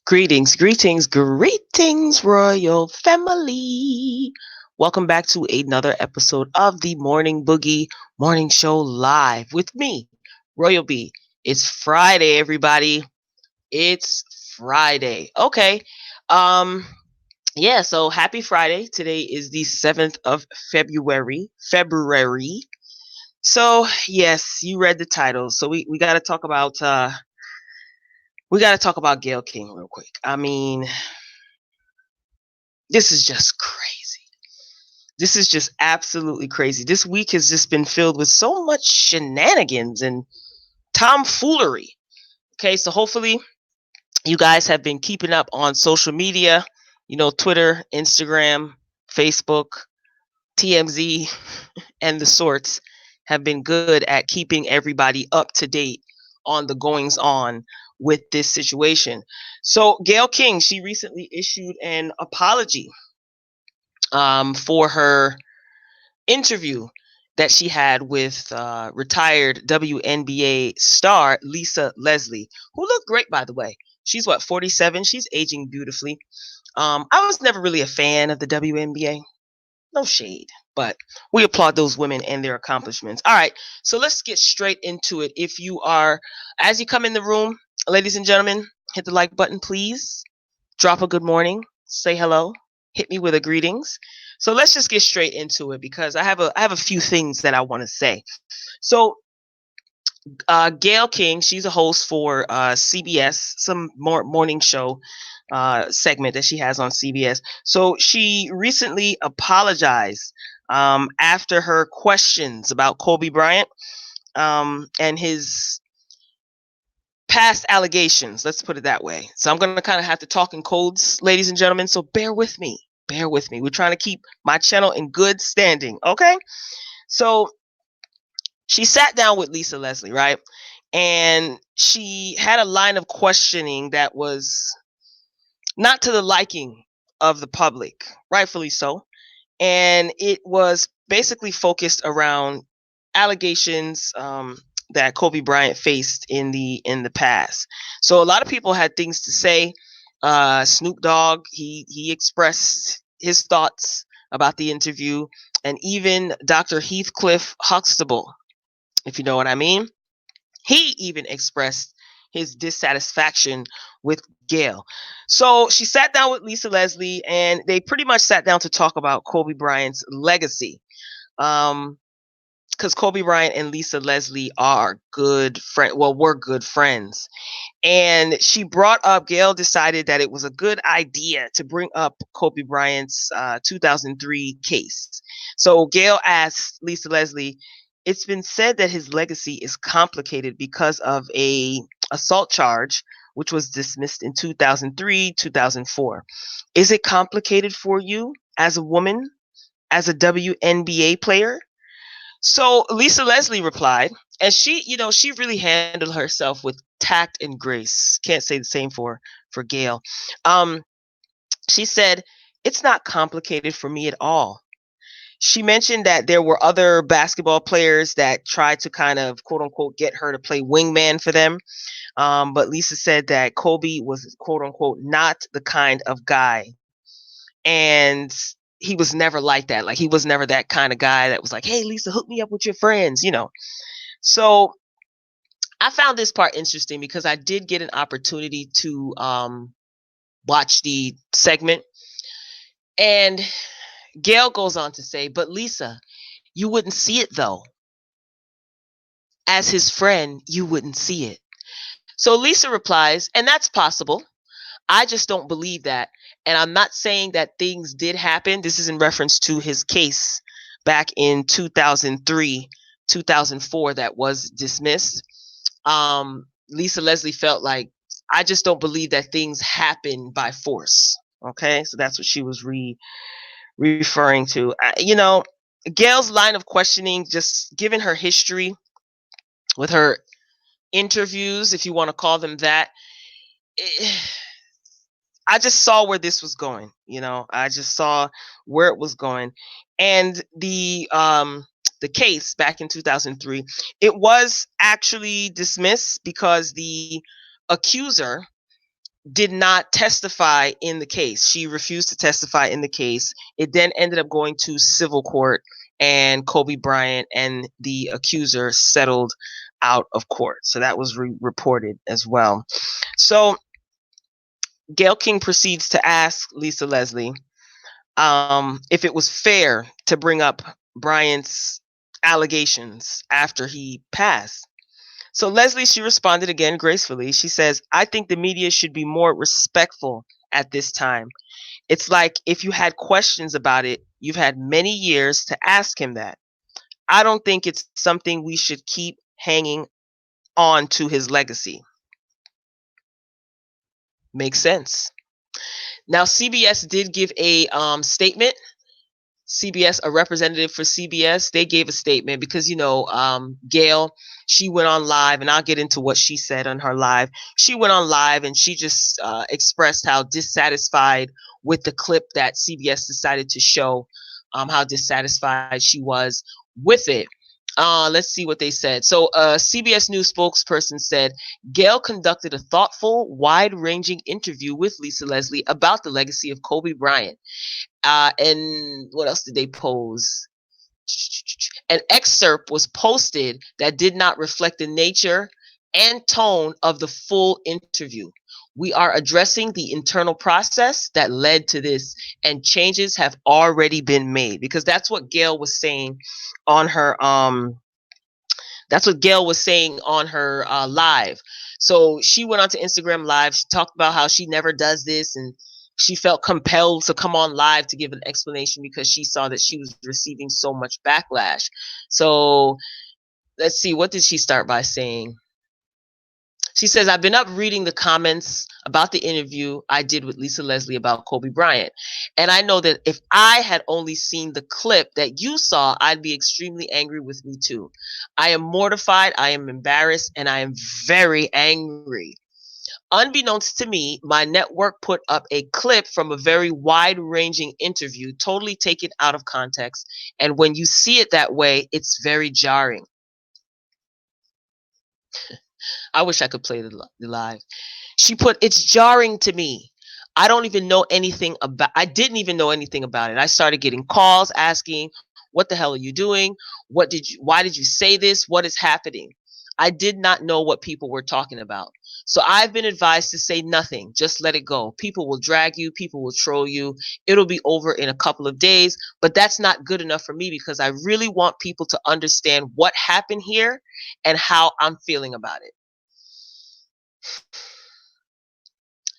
Greetings, royal family. Welcome back to another episode of the Morning Boogie Morning Show live with me, Royal B. It's Friday, everybody. It's Friday. Okay. Um, yeah, so happy Friday. Today is the 7th of February. So yes, you read the title. So we gotta talk about Gayle King real quick. I mean, this is just crazy. This is just absolutely crazy. This week has just been filled with so much shenanigans and tomfoolery. Okay, so hopefully you guys have been keeping up on social media, Twitter, Instagram, Facebook, TMZ, and the sorts have been good at keeping everybody up to date on the goings on with this situation. So, Gayle King, she recently issued an apology for her interview that she had with retired WNBA star Lisa Leslie, who looked great, by the way. She's 47? She's aging beautifully. I was never really a fan of the WNBA. No shade, but we applaud those women and their accomplishments. All right, so let's get straight into it. If you are, as you come in the room, ladies and gentlemen, hit the like button, please. Drop a good morning, say hello, hit me with a greetings. So let's just get straight into it because I have a few things that I want to say. So Gayle King, she's a host for CBS, some more morning show segment that she has on CBS. So she recently apologized after her questions about Kobe Bryant and his past allegations. Let's put it that way. So I'm going to kind of have to talk in codes, ladies and gentlemen. So bear with me. Bear with me. We're trying to keep my channel in good standing. Okay. So she sat down with Lisa Leslie, right? And she had a line of questioning that was not to the liking of the public, rightfully so. And it was basically focused around allegations that Kobe Bryant faced in the past. So a lot of people had things to say. Snoop Dogg, he expressed his thoughts about the interview, and even Dr. Heathcliff Huxtable, if you know what I mean, he even expressed his dissatisfaction with Gayle. So she sat down with Lisa Leslie, and they pretty much sat down to talk about Kobe Bryant's legacy. Because Kobe Bryant and Lisa Leslie are good friends. Well, we're good friends. And she brought up, Gayle decided that it was a good idea to bring up Kobe Bryant's 2003 case. So Gayle asked Lisa Leslie, it's been said that his legacy is complicated because of a assault charge, which was dismissed in 2003, 2004. Is it complicated for you as a woman, as a WNBA player? So Lisa Leslie replied, and she really handled herself with tact and grace. Can't say the same for Gayle. Um, she said, "It's not complicated for me at all." She mentioned that there were other basketball players that tried to kind of quote unquote get her to play wingman for them. But Lisa said that Kobe was quote unquote not the kind of guy. And he was never like that. Like he was never that kind of guy that was like, "Hey Lisa, hook me up with your friends." So I found this part interesting because I did get an opportunity to watch the segment. And Gayle goes on to say, "But Lisa, you wouldn't see it though. As his friend, you wouldn't see it." So Lisa replies, "And that's possible. I just don't believe that. And I'm not saying that things did happen." This is in reference to his case back in 2003, 2004 that was dismissed. Lisa Leslie felt like, I just don't believe that things happen by force. Okay, so that's what she was referring to. Gayle's line of questioning, just given her history with her interviews, if you want to call them that, I just saw where this was going. I just saw where it was going, and the case back in 2003, it was actually dismissed because the accuser did not testify in the case. She refused to testify in the case. It then ended up going to civil court, and Kobe Bryant and the accuser settled out of court. So that was reported as well. So Gayle King proceeds to ask Lisa Leslie if it was fair to bring up Bryant's allegations after he passed. So Leslie, she responded again gracefully. She says, I think the media should be more respectful at this time. It's like if you had questions about it, you've had many years to ask him that. I don't think it's something we should keep hanging on to his legacy. Makes sense. Now, CBS did give a statement. CBS, a representative for CBS, they gave a statement because, Gayle, she went on live, and I'll get into what she said on her live. She went on live and she just expressed how dissatisfied with the clip that CBS decided to show, how dissatisfied she was with it. Let's see what they said. So, CBS News spokesperson said Gayle conducted a thoughtful, wide-ranging interview with Lisa Leslie about the legacy of Kobe Bryant. And what else did they pose? An excerpt was posted that did not reflect the nature and tone of the full interview. We are addressing the internal process that led to this, and changes have already been made, because that's what Gayle was saying on her live. So she went onto Instagram Live. She talked about how she never does this, and she felt compelled to come on live to give an explanation because she saw that she was receiving so much backlash. So let's see, what did she start by saying? She says, I've been up reading the comments about the interview I did with Lisa Leslie about Kobe Bryant. And I know that if I had only seen the clip that you saw, I'd be extremely angry with me too. I am mortified, I am embarrassed, and I am very angry. Unbeknownst to me, my network put up a clip from a very wide-ranging interview, totally taken out of context. And when you see it that way, it's very jarring. I wish I could play the live. She put, it's jarring to me. I didn't even know anything about it. I started getting calls asking, what the hell are you doing? Why did you say this? What is happening? I did not know what people were talking about. So I've been advised to say nothing. Just let it go. People will drag you. People will troll you. It'll be over in a couple of days. But that's not good enough for me, because I really want people to understand what happened here and how I'm feeling about it.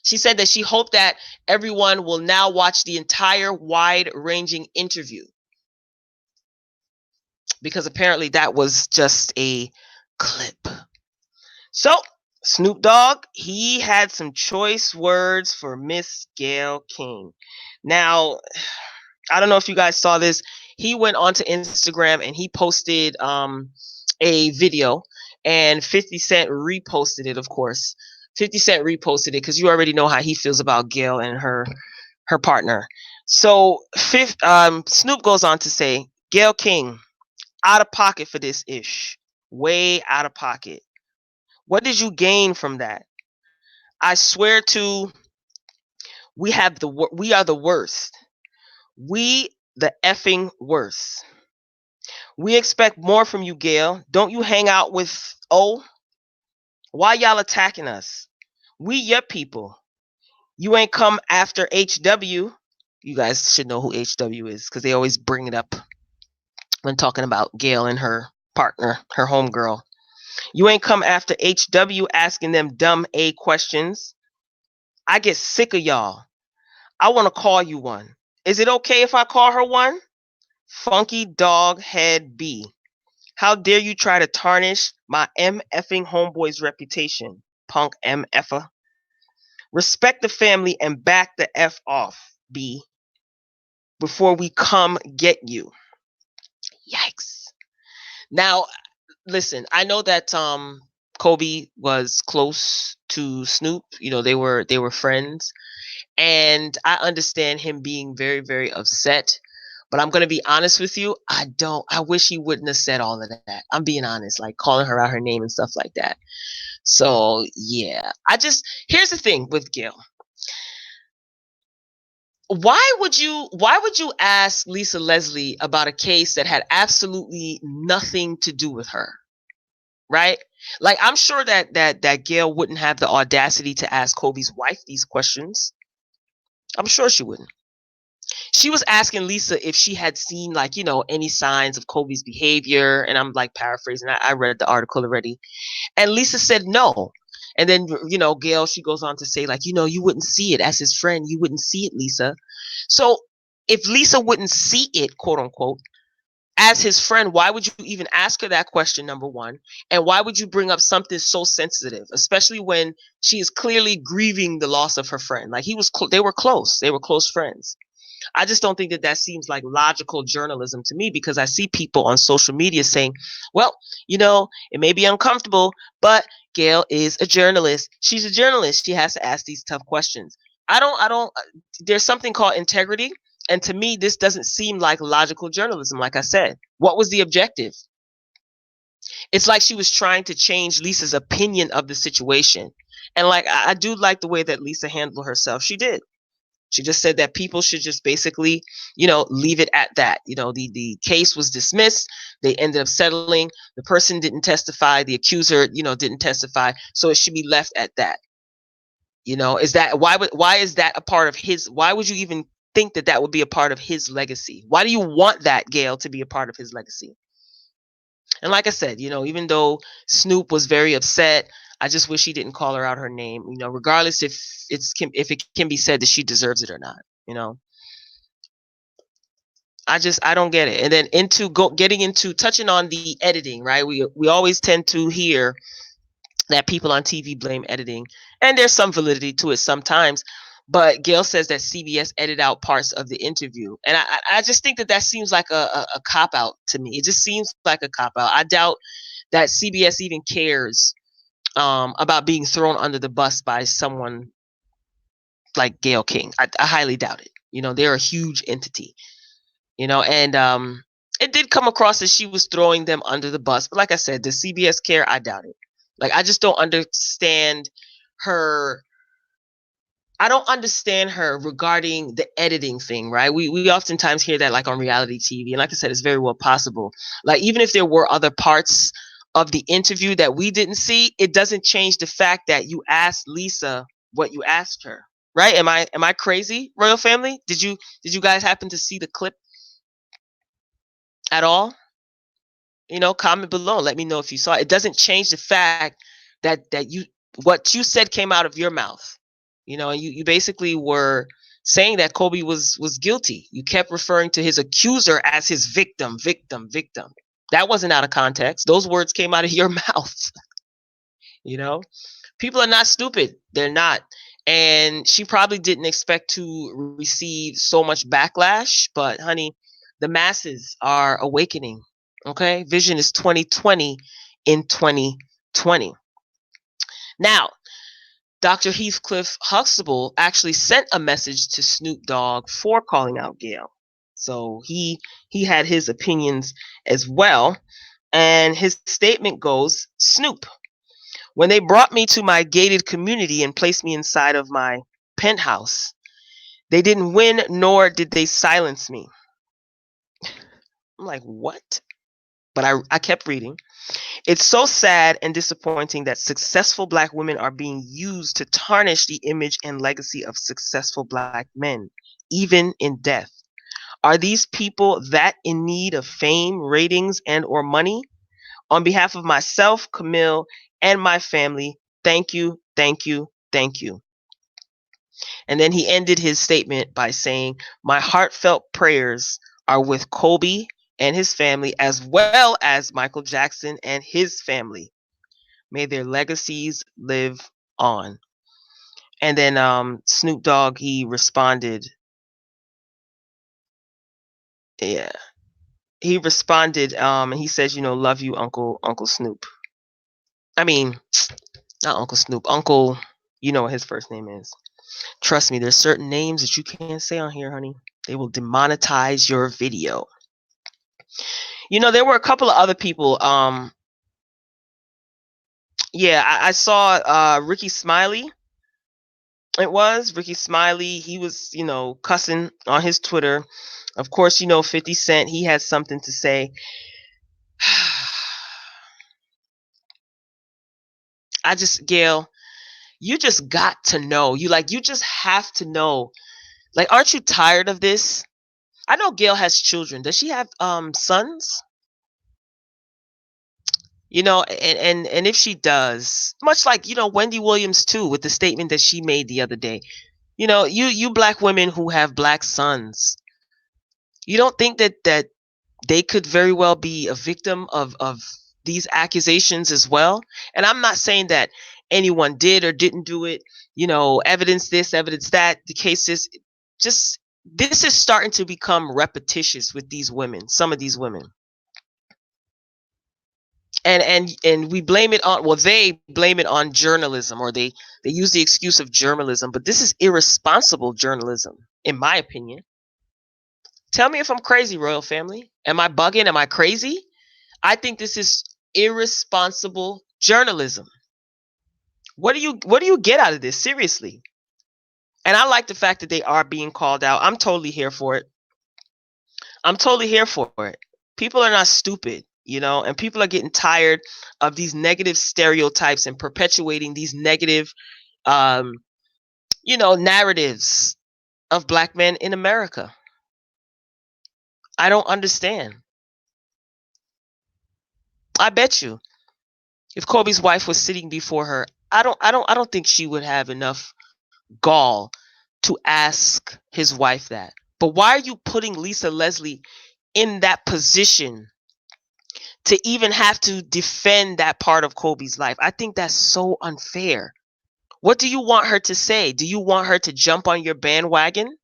She said that she hoped that everyone will now watch the entire wide-ranging interview, because apparently that was just a clip. So, Snoop Dogg, he had some choice words for Miss Gayle King. Now, I don't know if you guys saw this. He went onto Instagram and he posted a video, and 50 Cent reposted it, of course. 50 Cent reposted it because you already know how he feels about Gayle and her partner. So Snoop goes on to say, Gayle King, out of pocket for this ish. Way out of pocket. What did you gain from that? I swear to, we are the worst. We the effing worst. We expect more from you, Gayle. Don't you hang out with why y'all attacking us? We your people. You ain't come after HW. You guys should know who HW is, because they always bring it up when talking about Gayle and her partner, her homegirl. You ain't come after HW asking them dumb A questions. I get sick of y'all. I want to call you one. Is it okay if I call her one? Funky Dog Head B. How dare you try to tarnish my MFing homeboy's reputation, punk MFer. Respect the family and back the F off, B, before we come get you. Yikes. Now, listen, I know that Kobe was close to Snoop. They were friends, and I understand him being very, very upset. But I'm gonna be honest with you. I wish he wouldn't have said all of that. I'm being honest, like calling her out her name and stuff like that. So yeah, here's the thing with Gail. Why would you ask Lisa Leslie about a case that had absolutely nothing to do with her? Right? Like, I'm sure that Gail wouldn't have the audacity to ask Kobe's wife these questions. I'm sure she wouldn't. She was asking Lisa if she had seen, like, any signs of Kobe's behavior, and I'm like paraphrasing. I read the article already. And Lisa said no. And then, Gail, she goes on to say, like, you wouldn't see it as his friend. You wouldn't see it, Lisa. So if Lisa wouldn't see it, quote unquote, as his friend, why would you even ask her that question, number one? And why would you bring up something so sensitive, especially when she is clearly grieving the loss of her friend? Like, they were close. They were close friends. I just don't think that seems like logical journalism to me, because I see people on social media saying, well, it may be uncomfortable, but Gail is a journalist. She's a journalist. She has to ask these tough questions. There's something called integrity. And to me, this doesn't seem like logical journalism. Like I said, what was the objective? It's like she was trying to change Lisa's opinion of the situation. And like, I do like the way that Lisa handled herself. She did. She just said that people should just basically, leave it at that. The case was dismissed. They ended up settling. The person didn't testify. The accuser, didn't testify. So it should be left at that. Is that why is that a part of his? Why would you even think that would be a part of his legacy? Why do you want that, Gail, to be a part of his legacy? And like I said, even though Snoop was very upset, I just wish he didn't call her out her name. Regardless if it can be said that she deserves it or not. You know, I don't get it. And then getting into touching on the editing, right? We always tend to hear that people on TV blame editing, and there's some validity to it sometimes. But Gail says that CBS edited out parts of the interview, and I just think that seems like a cop out to me. It just seems like a cop out. I doubt that CBS even cares about being thrown under the bus by someone like Gayle King. I highly doubt it. They're a huge entity. And it did come across as she was throwing them under the bus. But like I said, the CBS care, I doubt it. Like, I just don't understand her. I don't understand her regarding the editing thing, right? We oftentimes hear that, like, on reality TV, and like I said, it's very well possible. Like, even if there were other parts of the interview that we didn't see, it doesn't change the fact that you asked Lisa what you asked her, right? Am I crazy, Royal Family? Did you guys happen to see the clip at all? Comment below. Let me know if you saw it. It doesn't change the fact that what you said came out of your mouth. And you basically were saying that Kobe was guilty. You kept referring to his accuser as his victim, victim, victim. That wasn't out of context. Those words came out of your mouth. you know People are not stupid. They're not. And she probably didn't expect to receive so much backlash, but honey, the masses are awakening. Okay? Vision is 2020 in 2020. Now, Dr. Heathcliff Huxtable actually sent a message to Snoop Dogg for calling out Gayle. So he had his opinions as well. And his statement goes, Snoop, when they brought me to my gated community and placed me inside of my penthouse, they didn't win, nor did they silence me. I'm like, what? But I kept reading. It's so sad and disappointing that successful Black women are being used to tarnish the image and legacy of successful Black men, even in death. Are these people that in need of fame, ratings, and or money? On behalf of myself, Camille, and my family, thank you, thank you, thank you. And then he ended his statement by saying, my heartfelt prayers are with Kobe and his family, as well as Michael Jackson and his family. May their legacies live on. And then Snoop Dogg, he responded. Yeah. He responded, and he says, love you, Uncle Snoop. I mean, not Uncle Snoop, Uncle, you know what his first name is. Trust me, there's certain names that you can't say on here, honey. They will demonetize your video. There were a couple of other people Yeah, I saw Ricky Smiley. It was Ricky Smiley. He was, cussing on his Twitter. Of course, 50 Cent, he has something to say. Gail, you just got to know. You just have to know. Like, aren't you tired of this? I know Gail has children. Does she have sons? And if she does, much like, Wendy Williams too, with the statement that she made the other day. You black women who have black sons, you don't think that they could very well be a victim of these accusations as well? And I'm not saying that anyone did or didn't do it, evidence this, evidence that. The case is just, this is starting to become repetitious with these women, some of these women. And we blame it on, well, they blame it on journalism, or they use the excuse of journalism, but this is irresponsible journalism, in my opinion. Tell me if I'm crazy, royal family. Am I bugging? Am I crazy? I think this is irresponsible journalism. What do you get out of this? Seriously. And I like the fact that they are being called out. I'm totally here for it. I'm totally here for it. People are not stupid, and people are getting tired of these negative stereotypes and perpetuating these negative um, narratives of black men in America. I don't understand. I bet you if Kobe's wife was sitting before her, I don't think she would have enough gall to ask his wife that. But why are you putting Lisa Leslie in that position to even have to defend that part of Kobe's life? I think that's so unfair. What do you want her to say? Do you want her to jump on your bandwagon?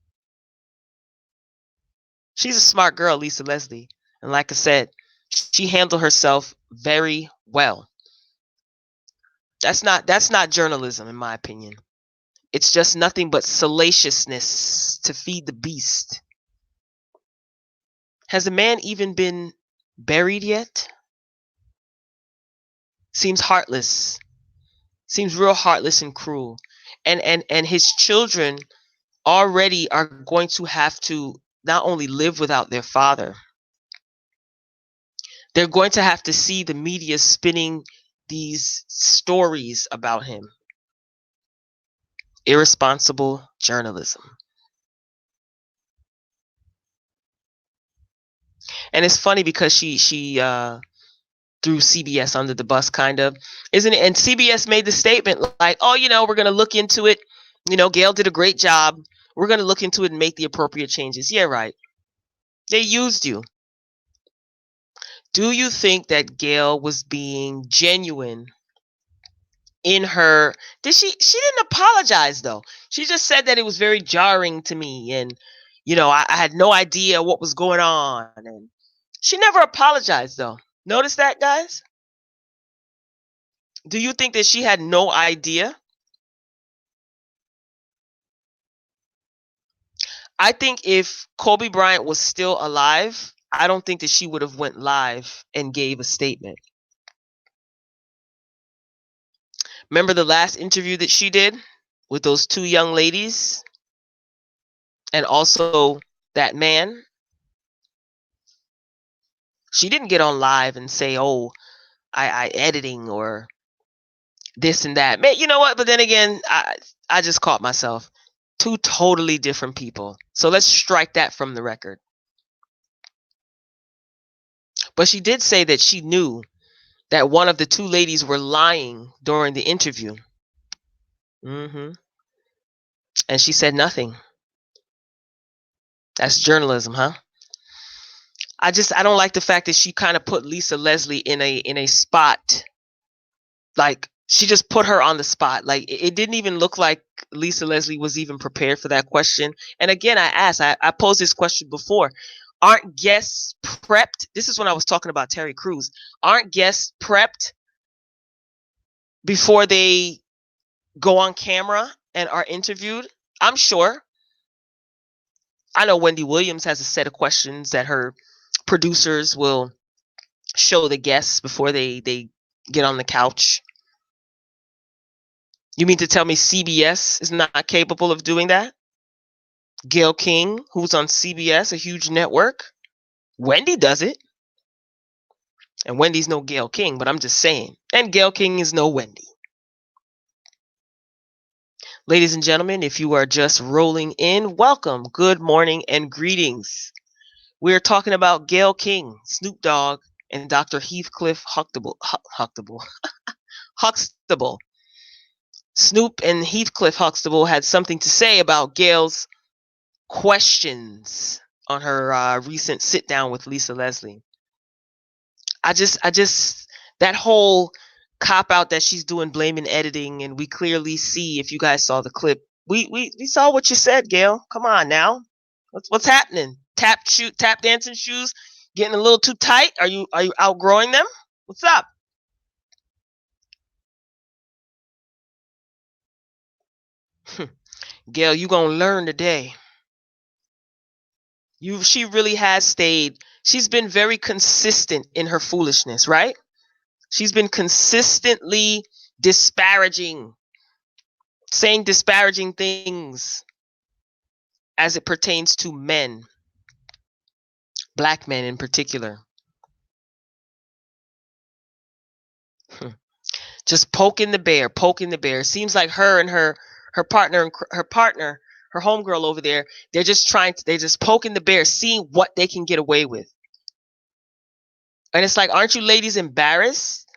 She's a smart girl, Lisa Leslie. And like I said, she handled herself very well. That's not journalism, in my opinion. It's just nothing but salaciousness to feed the beast. Has the man even been buried yet? Seems heartless. Seems real heartless and cruel. And his children already are going to have to not only live without their father, they're going to have to see the media spinning these stories about him. Irresponsible journalism. And it's funny because she threw CBS under the bus, kind of, isn't it? And CBS made the statement like, oh, we're going to look into it. Gayle did a great job. We're going to look into it and make the appropriate changes. Yeah, right. They used you. Do you think that Gayle was being genuine in her? She didn't apologize, though. She just said that it was very jarring to me, and I had no idea what was going on, and she never apologized, though. Notice that, guys? Do you think that she had no idea? I think if Kobe Bryant was still alive, I don't think that she would have went live and gave a statement. Remember the last interview that she did with those two young ladies and also that man? She didn't get on live and say, "Oh, I editing or this and that." Man, you know what? But then again, I just caught myself. Two totally different people. So let's strike that from the record. But she did say that she knew that one of the two ladies were lying during the interview. And she said nothing. That's journalism, huh? I don't like the fact that she kind of put Lisa Leslie in a spot. Like, she just put her on the spot. Like, it didn't even look like Lisa Leslie was even prepared for that question. And again, I posed this question before. Aren't guests prepped? This is when I was talking about Terry Crews. Aren't guests prepped before they go on camera and are interviewed? I'm sure. I know Wendy Williams has a set of questions that her producers will show the guests before they get on the couch. You mean to tell me CBS is not capable of doing that? Gayle King, who's on CBS, a huge network. Wendy does it. And Wendy's no Gayle King, but I'm just saying. And Gayle King is no Wendy. Ladies and gentlemen, if you are just rolling in, welcome, good morning, and greetings. We're talking about Gayle King, Snoop Dogg, and Dr. Heathcliff Huxtable. Snoop and Heathcliff Huxtable had something to say about Gayle's questions on her recent sit down with Lisa Leslie. I just that whole cop out that she's doing blaming editing, and we clearly see, if you guys saw the clip, we saw what you said, Gayle. Come on now, what's happening? Tap dancing shoes getting a little too tight? Are you outgrowing them? What's up? Gayle, you gonna learn today. She really has stayed. She's been very consistent in her foolishness, right? She's been consistently disparaging, saying disparaging things as it pertains to men, black men in particular. Just poking the bear, poking the bear. Seems like her and her partner, her homegirl over there, they're just poking the bear, seeing what they can get away with. And it's like, aren't you ladies embarrassed?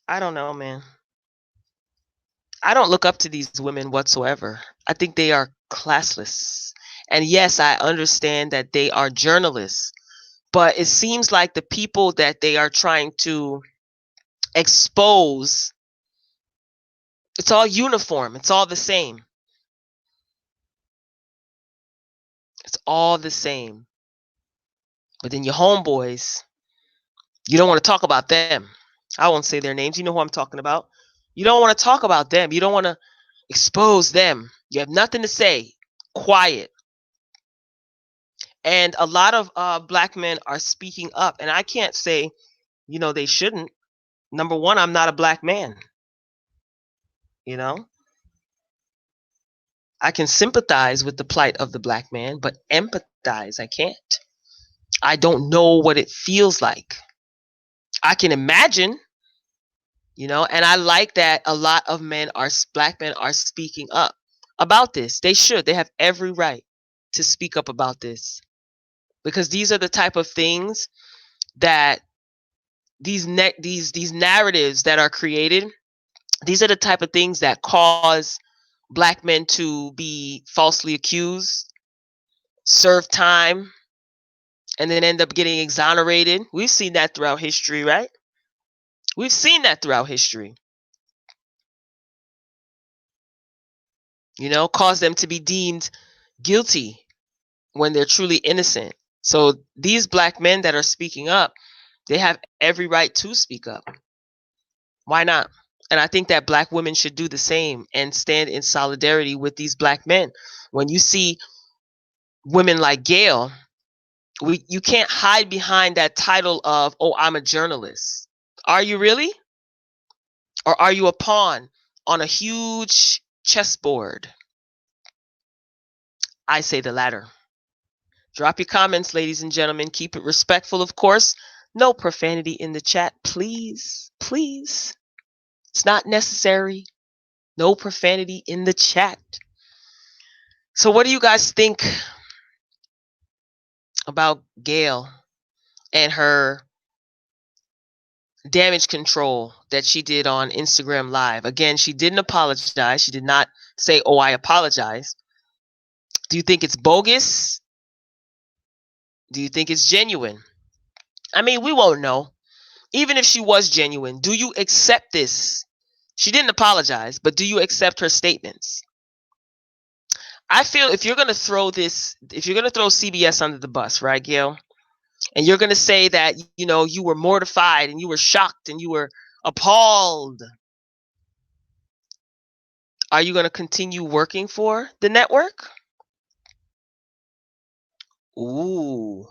I don't know, man. I don't look up to these women whatsoever. I think they are classless. And yes, I understand that they are journalists, but it seems like the people that they are trying to expose, it's all uniform. It's all the same. It's all the same. But then your homeboys, you don't want to talk about them. I won't say their names. You know who I'm talking about. You don't want to talk about them. You don't want to expose them. You have nothing to say. Quiet. And a lot of black men are speaking up. And I can't say, they shouldn't. Number one, I'm not a black man. You know, I can sympathize with the plight of the black man, but empathize, I can't. I don't know what it feels like. I can imagine, and I like that a lot of black men are speaking up about this. They should. They have every right to speak up about this, because these are the type of things that these narratives that are created. These are the type of things that cause black men to be falsely accused, serve time, and then end up getting exonerated. We've seen that throughout history, right? We've seen that throughout history. Cause them to be deemed guilty when they're truly innocent. So these black men that are speaking up, they have every right to speak up. Why not? And I think that black women should do the same and stand in solidarity with these black men. When you see women like Gayle, you can't hide behind that title of, oh, I'm a journalist. Are you really? Or are you a pawn on a huge chessboard? I say the latter. Drop your comments, ladies and gentlemen. Keep it respectful, of course. No profanity in the chat, please. Please. It's not necessary. No profanity in the chat. So what do you guys think about Gayle and her damage control that she did on Instagram Live? Again, she didn't apologize. She did not say, oh, I apologize. Do you think it's bogus? Do you think it's genuine? I mean, we won't know. Even if she was genuine, do you accept this? She didn't apologize, but do you accept her statements? I feel if you're going to throw CBS under the bus, right, Gayle? And you're going to say that, you were mortified and you were shocked and you were appalled. Are you going to continue working for the network? Ooh.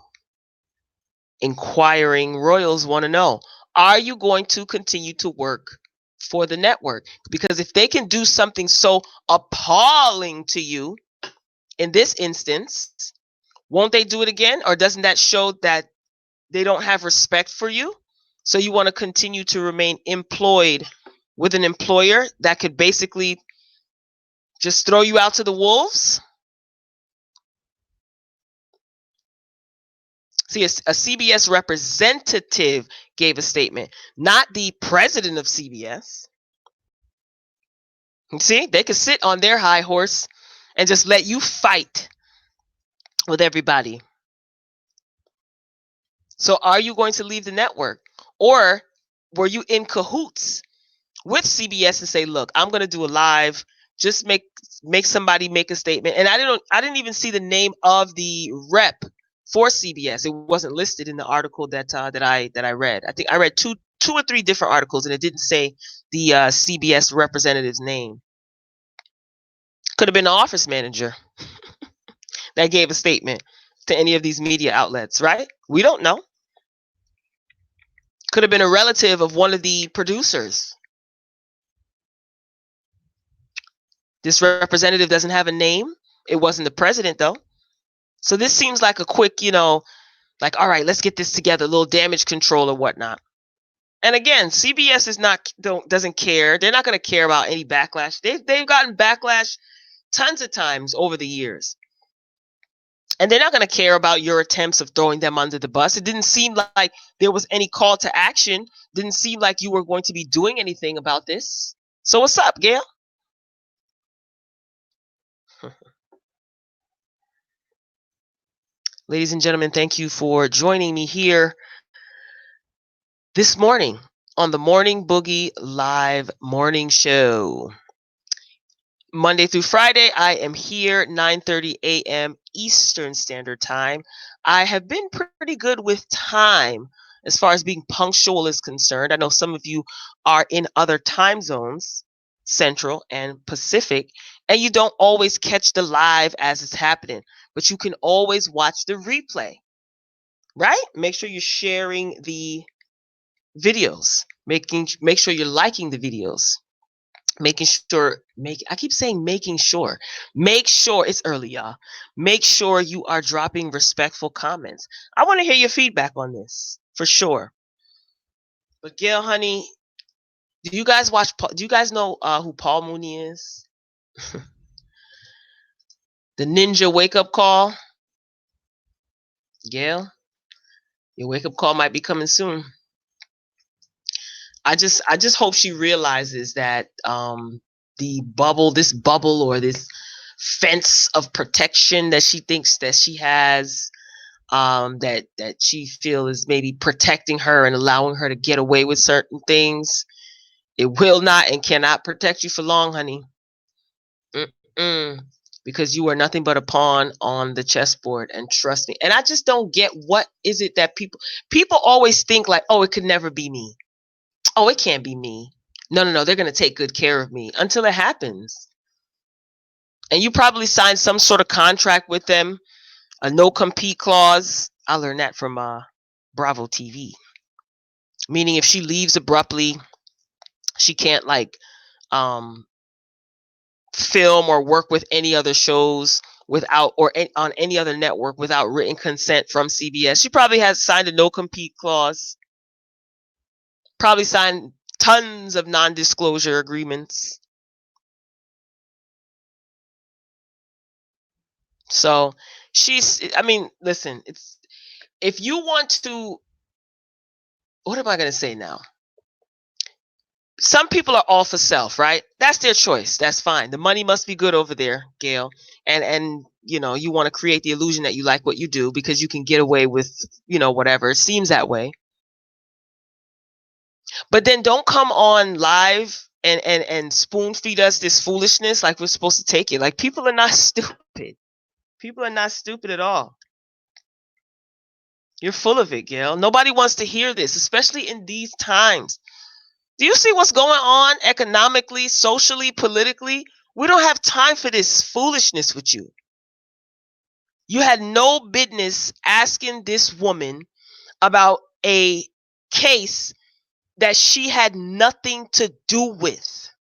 Inquiring Royals want to know, are you going to continue to work for the network. Because if they can do something so appalling to you in this instance, won't they do it again? Or doesn't that show that they don't have respect for you? So you want to continue to remain employed with an employer that could basically just throw you out to the wolves? See, a CBS representative gave a statement, not the president of CBS. See, they could sit on their high horse and just let you fight with everybody. So are you going to leave the network? Or were you in cahoots with CBS and say, look, I'm going to do a live, just make somebody make a statement. And I didn't even see the name of the rep for CBS. It wasn't listed in the article that I read. I think I read two or three different articles, and it didn't say the CBS representative's name. Could have been the office manager that gave a statement to any of these media outlets, right? We don't know. Could have been a relative of one of the producers. This representative doesn't have a name. It wasn't the president, though. So this seems like a quick, like, all right, let's get this together, a little damage control or whatnot. And again, CBS doesn't care. They're not going to care about any backlash. They've gotten backlash tons of times over the years. And they're not going to care about your attempts of throwing them under the bus. It didn't seem like there was any call to action. Didn't seem like you were going to be doing anything about this. So what's up, Gayle? Ladies and gentlemen, thank you for joining me here this morning on the Morning Boogie Live Morning Show. Monday through Friday, I am here 9:30 a.m. Eastern Standard Time. I have been pretty good with time as far as being punctual is concerned. I know some of you are in other time zones, Central and Pacific, and you don't always catch the live as it's happening, but you can always watch the replay, right? Make sure you're sharing the videos, make sure you're liking the videos. Making sure, I keep saying making sure. Make sure, it's early, y'all. Make sure you are dropping respectful comments. I want to hear your feedback on this, for sure. But Gayle, honey, do you guys know who Paul Mooney is? The ninja wake-up call? Gayle, your wake-up call might be coming soon. I just hope she realizes that this bubble or this fence of protection that she thinks that she has, that she feels is maybe protecting her and allowing her to get away with certain things, it will not and cannot protect you for long, honey. Because you are nothing but a pawn on the chessboard, and trust me. And I just don't get, what is it that people always think like, oh, it could never be me. Oh, it can't be me. No, they're going to take good care of me until it happens. And you probably signed some sort of contract with them, a no-compete clause. I learned that from Bravo TV. Meaning if she leaves abruptly, she can't film or work with any other shows on any other network without written consent from CBS. She probably has signed a no-compete clause. Probably signed tons of non-disclosure agreements. So listen, if you want to, what am I going to say now? Some people are all for self, right? That's their choice. That's fine. The money must be good over there, Gayle. And you want to create the illusion that you like what you do because you can get away with, whatever. It seems that way. But then don't come on live and spoon feed us this foolishness like we're supposed to take it. Like, people are not stupid. People are not stupid at all. You're full of it, Gayle. Nobody wants to hear this, especially in these times. Do you see what's going on economically, socially, politically? We don't have time for this foolishness with you. You had no business asking this woman about a case that she had nothing to do with.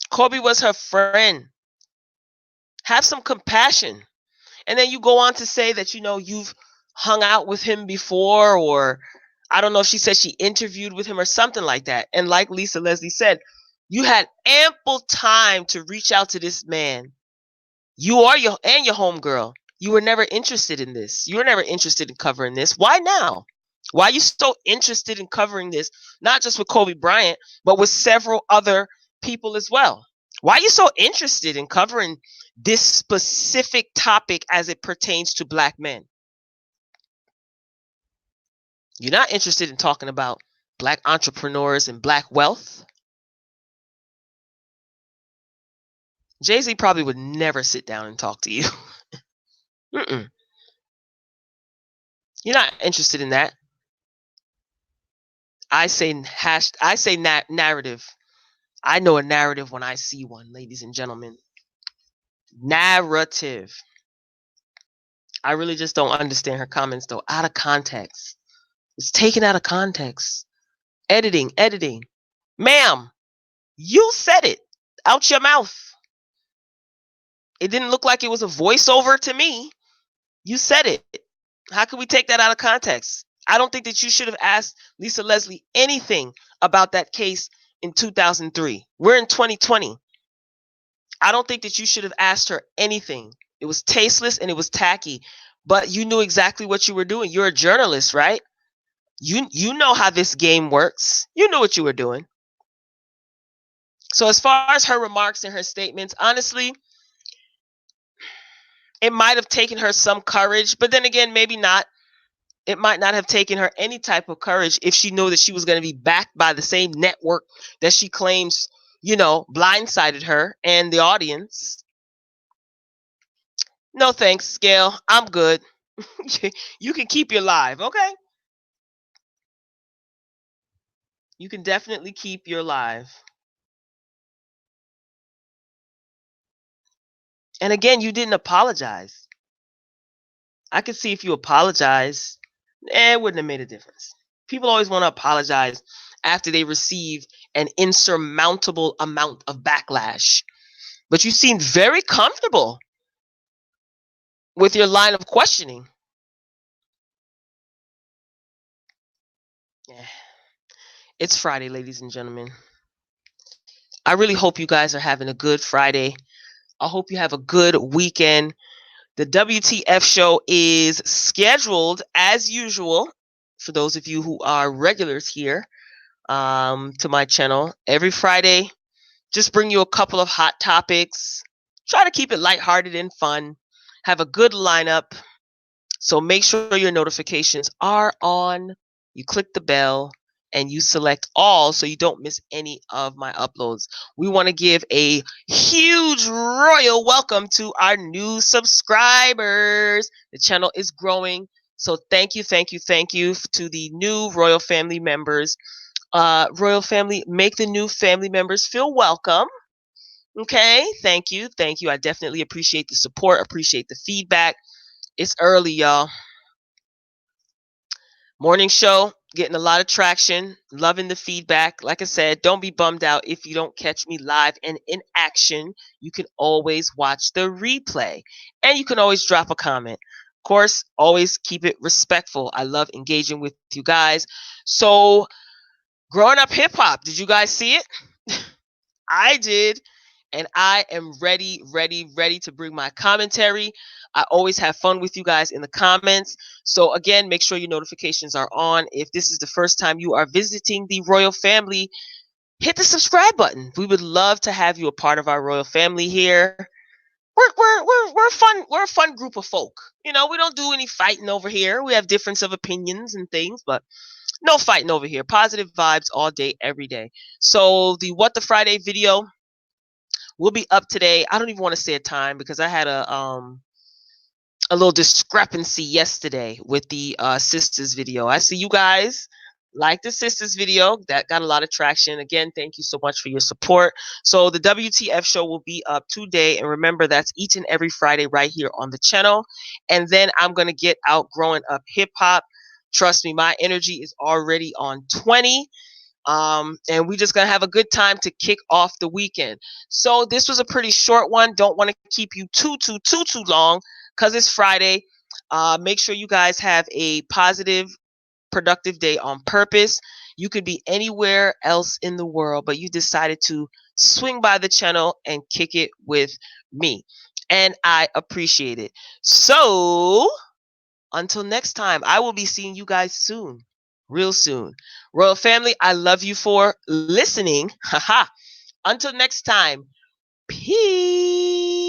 Kobe was her friend. Have some compassion. And then you go on to say that, you've hung out with him before, or I don't know if she said she interviewed with him or something like that. And like Lisa Leslie said, you had ample time to reach out to this man. You are your homegirl. You were never interested in this. You were never interested in covering this. Why now? Why are you so interested in covering this, not just with Kobe Bryant, but with several other people as well? Why are you so interested in covering this specific topic as it pertains to black men? You're not interested in talking about black entrepreneurs and black wealth. Jay-Z probably would never sit down and talk to you. Mm-mm. You're not interested in that. I say narrative. I know a narrative when I see one, ladies and gentlemen. Narrative. I really just don't understand her comments though. Out of context. It's taken out of context. Editing. Ma'am, you said it out your mouth. It didn't look like it was a voiceover to me. You said it. How can we take that out of context? I don't think that you should have asked Lisa Leslie anything about that case in 2003. We're in 2020. I don't think that you should have asked her anything. It was tasteless and it was tacky, but you knew exactly what you were doing. You're a journalist, right? You know how this game works. You knew what you were doing. So as far as her remarks and her statements, honestly, it might have taken her some courage, but then again, maybe not. It might not have taken her any type of courage if she knew that she was going to be backed by the same network that she claims, blindsided her and the audience. No thanks, Gayle. I'm good. You can keep your live, okay? You can definitely keep your live. And again, you didn't apologize. I could see if you apologize, it wouldn't have made a difference. People always want to apologize after they receive an insurmountable amount of backlash. But you seemed very comfortable with your line of questioning. Yeah. It's Friday, ladies and gentlemen. I really hope you guys are having a good Friday. I hope you have a good weekend. The WTF show is scheduled as usual for those of you who are regulars here to my channel every Friday. Just bring you a couple of hot topics. Try to keep it lighthearted and fun. Have a good lineup. So make sure your notifications are on. You click the bell and you select all so you don't miss any of my uploads. We want to give a huge royal welcome to our new subscribers. The channel is growing. So thank you to the new Royal Family members. Royal Family, make the new family members feel welcome. Okay, thank you. I definitely appreciate the support, appreciate the feedback. It's early, y'all. Morning show, getting a lot of traction, loving the feedback. Like I said, don't be bummed out if you don't catch me live and in action. You can always watch the replay and you can always drop a comment. Of course, always keep it respectful. I love engaging with you guys. So, growing up hip hop, did you guys see it? I did. And I am ready to bring my commentary. I always have fun with you guys in the comments. So again, make sure your notifications are on. If this is the first time you are visiting the Royal Family, hit the subscribe button. We would love to have you a part of our Royal Family here. We're a fun group of folk. We don't do any fighting over here. We have difference of opinions and things, but no fighting over here. Positive vibes all day, every day. So the What the Friday video will be up today. I don't even want to say a time because I had a little discrepancy yesterday with the sisters video. I see you guys like the sisters video. That got a lot of traction. Again, thank you so much for your support. So the WTF show will be up today. And remember, that's each and every Friday right here on the channel. And then I'm going to get out Growing Up Hip Hop. Trust me, my energy is already on 20. And we just gonna have a good time to kick off the weekend. So this was a pretty short one. Don't want to keep you too long because it's Friday. Make sure you guys have a positive, productive day on purpose. You could be anywhere else in the world, but you decided to swing by the channel and kick it with me. And I appreciate it. So until next time, I will be seeing you guys soon. Real soon. Royal family, I love you for listening. Haha. Until next time, peace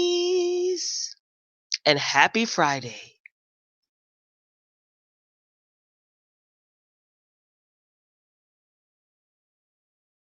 and happy Friday.